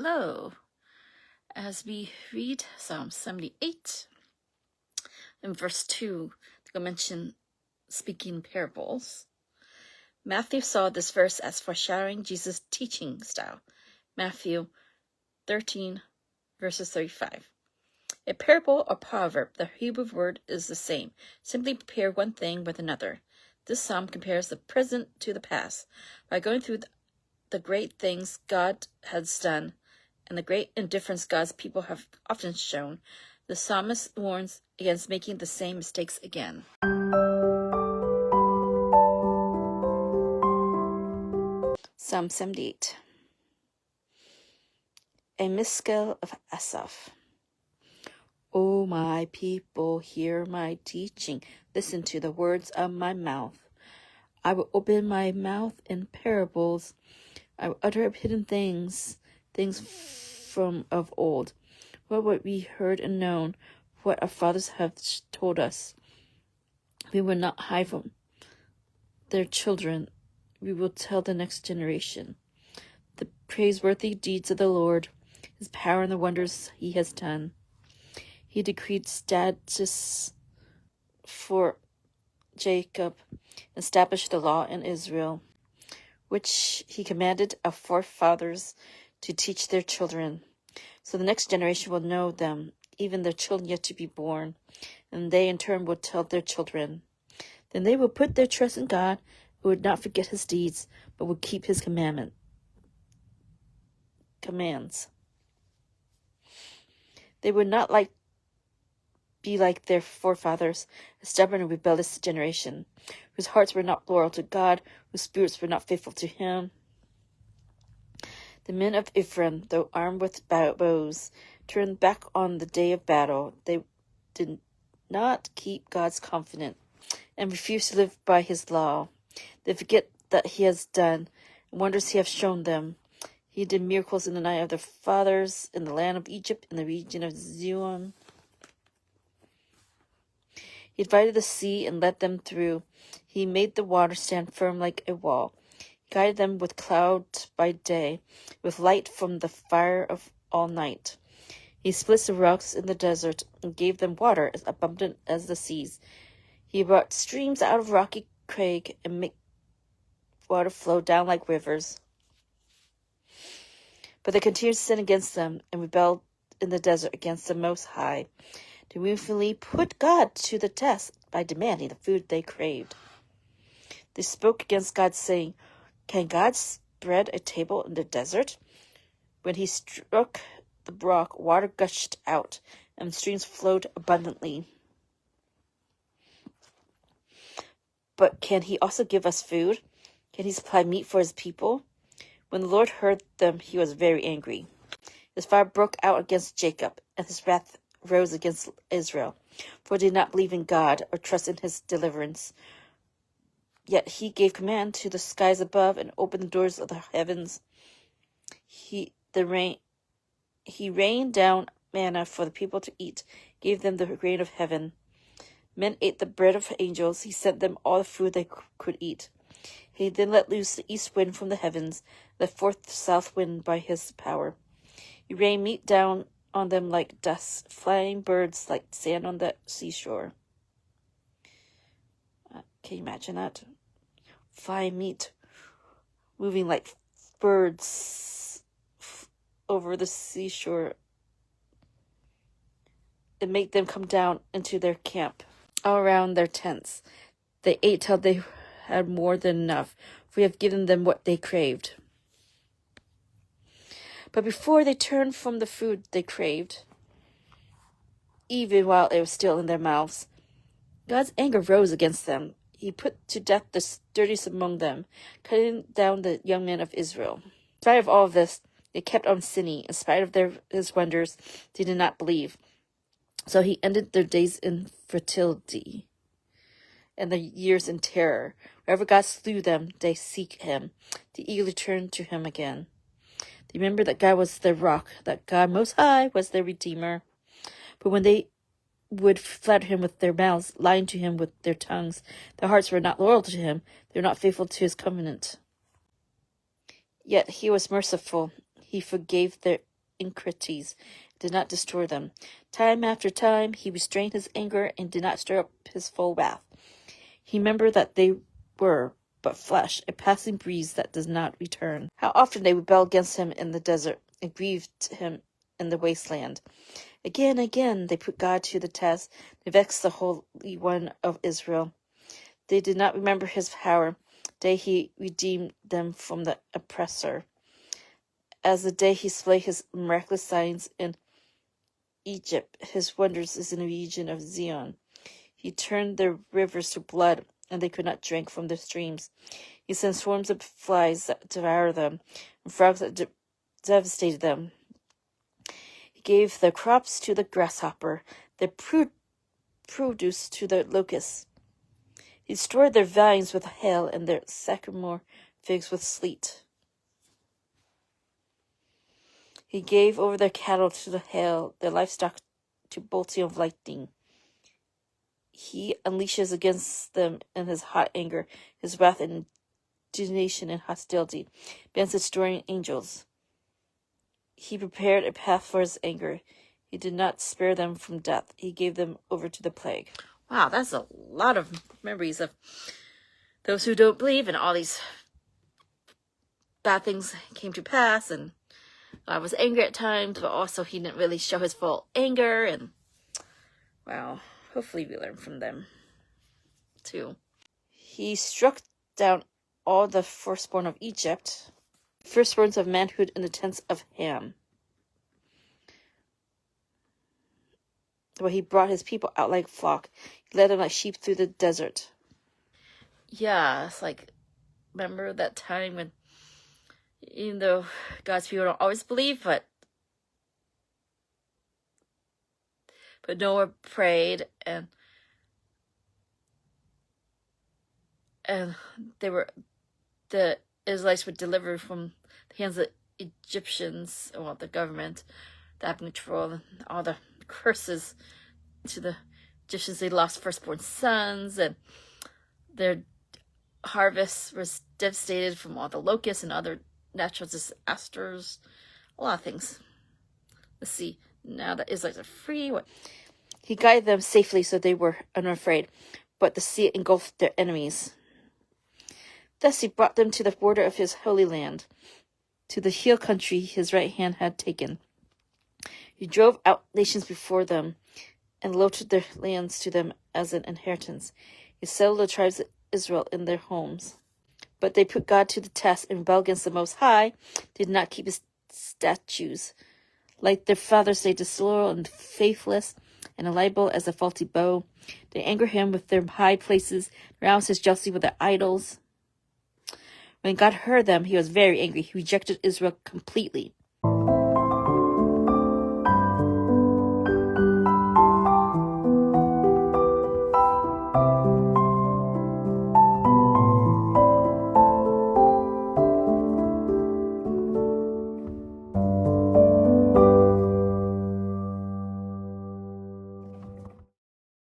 Hello. As we read Psalm 78 in verse 2, the mention speaking parables. Matthew saw this verse as foreshadowing Jesus' teaching style. Matthew 13, verses 35. A parable or proverb, the Hebrew word is the same. Simply compare one thing with another. This psalm compares the present to the past. By going through the great things God has done and the great indifference God's people have often shown, the psalmist warns against making the same mistakes again. Psalm 78. A Miskel of Asaph. O my people, hear my teaching. Listen to the words of my mouth. I will open my mouth in parables. I will utter hidden things from of old. What we heard and known, what our fathers have told us. We will not hide from their children. We will tell the next generation the praiseworthy deeds of the Lord, his power and the wonders he has done. He decreed statutes for Jacob, established the law in Israel, which he commanded our forefathers to teach their children. So the next generation will know them, even their children yet to be born, and they in turn will tell their children. Then they will put their trust in God, who would not forget his deeds, but would keep his commands. They would not be like their forefathers, a stubborn and rebellious generation, whose hearts were not loyal to God, whose spirits were not faithful to him. The men of Ephraim, though armed with bows, turned back on the day of battle. They did not keep God's covenant and refused to live by his law. They forget that he has done and wonders he has shown them. He did miracles in the night of their fathers, in the land of Egypt, in the region of Zion. He divided the sea and led them through. He made the water stand firm like a wall. He guided them with cloud by day, with light from the fire of all night. He split the rocks in the desert and gave them water as abundant as the seas. He brought streams out of rocky crag and made water flow down like rivers. But they continued to sin against them and rebelled in the desert against the Most High. They willfully put God to the test by demanding the food they craved. They spoke against God, saying, "Can God spread a table in the desert?" When he struck the rock, water gushed out, and streams flowed abundantly. But can he also give us food? Can he supply meat for his people? When the Lord heard them, he was very angry. His fire broke out against Jacob, and his wrath rose against Israel, for they did not believe in God or trust in his deliverance. Yet he gave command to the skies above and opened the doors of the heavens. He rained down manna for the people to eat, gave them the rain of heaven. Men ate the bread of angels. He sent them all the food they could eat. He then let loose the east wind from the heavens, let forth the south wind by his power. He rained meat down on them like dust, flying birds like sand on the seashore. Can you imagine that? Flying meat, moving like birds over the seashore. It made them come down into their camp, all around their tents. They ate till they had more than enough, for we have given them what they craved. But before they turned from the food they craved, even while it was still in their mouths, God's anger rose against them. He put to death the sturdiest among them, cutting down the young men of Israel. In spite of all of this, they kept on sinning. In spite of his wonders, they did not believe. So he ended their days in fertility and their years in terror. Wherever God slew them, they seek him. They eagerly turn to him again. They remember that God was their rock, that God Most High was their Redeemer. But when they would flatter him with their mouths, lying to him with their tongues, their hearts were not loyal to him. They were not faithful to his covenant. Yet he was merciful. He forgave iniquities, did not destroy them. Time after time he restrained his anger and did not stir up his full wrath. He remembered that they were but flesh, a passing breeze that does not return. How often they rebelled against him in the desert and grieved him in the wasteland. Again and again they put God to the test. They vexed the Holy One of Israel. They did not remember his power, the day he redeemed them from the oppressor, as the day he displayed his miraculous signs in Egypt, his wonders in the region of Zion. He turned their rivers to blood, and they could not drink from their streams. He sent swarms of flies that devoured them, and frogs that devastated them. He gave their crops to the grasshopper, their produce to the locust. He destroyed their vines with hail, and their sycamore figs with sleet. He gave over their cattle to the hail, their livestock to bolting of lightning. He unleashes against them in his hot anger, his wrath and indignation and hostility, bands destroying angels. He prepared a path for his anger. He did not spare them from death. He gave them over to the plague. Wow, that's a lot of memories of those who don't believe, and all these bad things came to pass, and God was angry at times, but also he didn't really show his full anger, and wow, hopefully we learn from them too. He struck down all the firstborn of Egypt, firstborns of manhood in the tents of Ham. But he brought his people out like flock. He led them like sheep through the desert. Yeah, it's like, remember that time when, even though God's people don't always believe, but Noah prayed, and the Israelites were delivered from the hands of the Egyptians, well, the government that had control, and all the curses to the Egyptians. They lost firstborn sons, and their harvest was devastated from all the locusts and other natural disasters. A lot of things. Let's see. Now that Israelites are free, he guided them safely so they were unafraid, but the sea engulfed their enemies. Thus he brought them to the border of his holy land, to the hill country his right hand had taken. He drove out nations before them, and allotted their lands to them as an inheritance. He settled the tribes of Israel in their homes. But they put God to the test and rebelled against the Most High, did not keep his statutes. Like their fathers, they disloyal and faithless, and liable as a faulty bow. They anger him with their high places, rouse his jealousy with their idols. When God heard them, he was very angry. He rejected Israel completely.